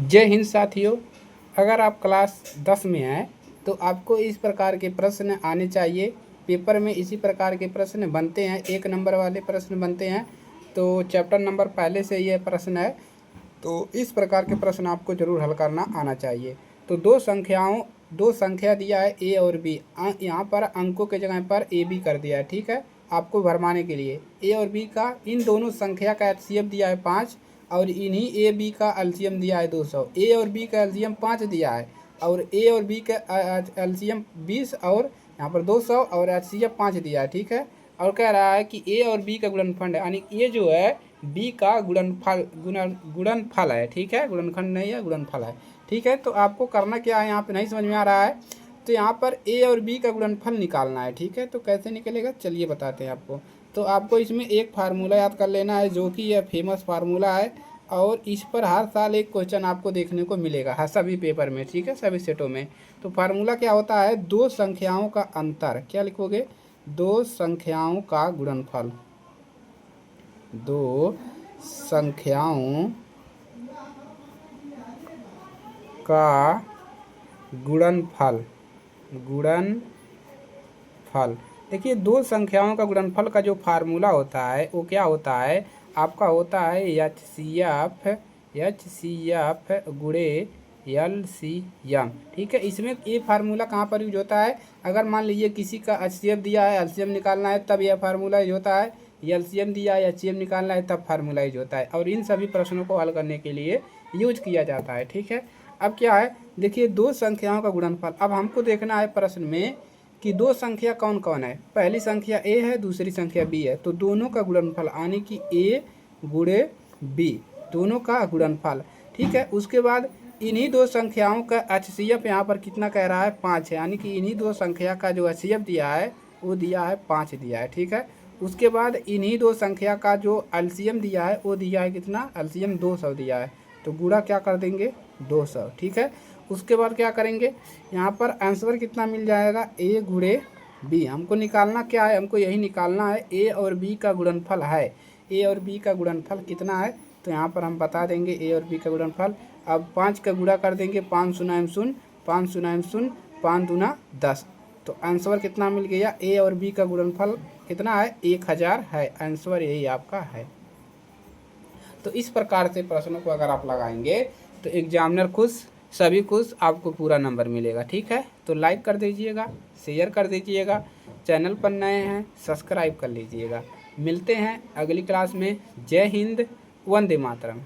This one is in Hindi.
जय हिंद साथियों, अगर आप क्लास 10 में हैं तो आपको इस प्रकार के प्रश्न आने चाहिए। पेपर में इसी प्रकार के प्रश्न बनते हैं, 1 नंबर वाले प्रश्न बनते हैं। तो चैप्टर नंबर पहले से ये प्रश्न है, तो इस प्रकार के प्रश्न आपको ज़रूर हल करना आना चाहिए। तो दो संख्या दिया है ए और बी, यहाँ पर अंकों के जगह पर ए बी कर दिया है, ठीक है, आपको भरमाने के लिए। ए और बी का, इन दोनों संख्या का एचसीएफ दिया है 5 और इन्हीं ए बी का एलसीएम दिया है 200। ए और बी का एलसीएम 5 दिया है और ए और बी का एलसीएम 20 और यहाँ पर 200 और एचसीएफ 5 दिया है, ठीक है। और कह रहा है कि ए और बी का गुणनफल है, यानी ये जो है बी का गुणनफल है, ठीक है, गुणनखंड नहीं है, गुणनफल है, ठीक है। तो आपको करना क्या है, यहाँ पे नहीं समझ में आ रहा है तो यहाँ पर ए और बी का गुणनफल निकालना है, ठीक है। तो कैसे निकलेगा चलिए बताते हैं आपको। तो आपको इसमें एक फार्मूला याद कर लेना है, जो कि यह फेमस फार्मूला है और इस पर हर साल एक क्वेश्चन आपको देखने को मिलेगा, हर सभी पेपर में, ठीक है, सभी सेटों में। तो फार्मूला क्या होता है, दो संख्याओं का अंतर, क्या लिखोगे, दो संख्याओं का गुणनफल, दो संख्याओं का गुणनफल, देखिए दो संख्याओं का गुणनफल का जो फार्मूला होता है वो क्या होता है, आपका होता है एच सी एफ गुणे एल सी एम, ठीक है। इसमें ये फार्मूला कहाँ पर यूज होता है, अगर मान लीजिए किसी का एच सी एफ दिया है, एलसीएम निकालना है तब यह फार्मूला यूज होता है, एलसीएम दिया है, एचसीएम निकालना है तब फार्मूला यूज होता है, और इन सभी प्रश्नों को हल करने के लिए यूज किया जाता है, ठीक है। अब क्या है, देखिए दो संख्याओं का गुणनफल, अब हमको देखना है प्रश्न में कि दो संख्या कौन कौन है, पहली संख्या ए है, दूसरी संख्या बी है, तो दोनों का गुणनफल यानी कि ए गुणे बी, दोनों का गुणनफल, ठीक है। उसके बाद इन्हीं दो संख्याओं का एचसीएफ यहाँ पर कितना कह रहा है, 5 है, यानी कि इन्हीं दो संख्या का जो एचसीएफ दिया है वो दिया है 5 दिया है, ठीक है। उसके बाद इन्हीं दो संख्या का जो एलसीएम दिया है वो दिया है कितना, एलसीएम 200 दिया है, तो गुणा क्या कर देंगे 200, ठीक है। उसके बाद क्या करेंगे, यहाँ पर आंसर कितना मिल जाएगा, ए गुणे बी, हमको निकालना क्या है, हमको यही निकालना है, ए और बी का गुणनफल है, ए और बी का गुणनफल कितना है, तो यहाँ पर हम बता देंगे ए और बी का गुणनफल। अब 5 का गुणा कर देंगे, 5 शून्य शून्य, 5 शून्य शून्य, 5 दूना 10, तो आंसर कितना मिल गया, ए और बी का गुणनफल कितना है, 1000 है, आंसर यही आपका है। तो इस प्रकार से प्रश्नों को अगर आप लगाएंगे तो एग्जामिनर खुश, सभी खुश, आपको पूरा नंबर मिलेगा, ठीक है। तो लाइक कर दीजिएगा, शेयर कर दीजिएगा, चैनल पर नए हैं सब्सक्राइब कर लीजिएगा। मिलते हैं अगली क्लास में। जय हिंद, वंदे मातरम।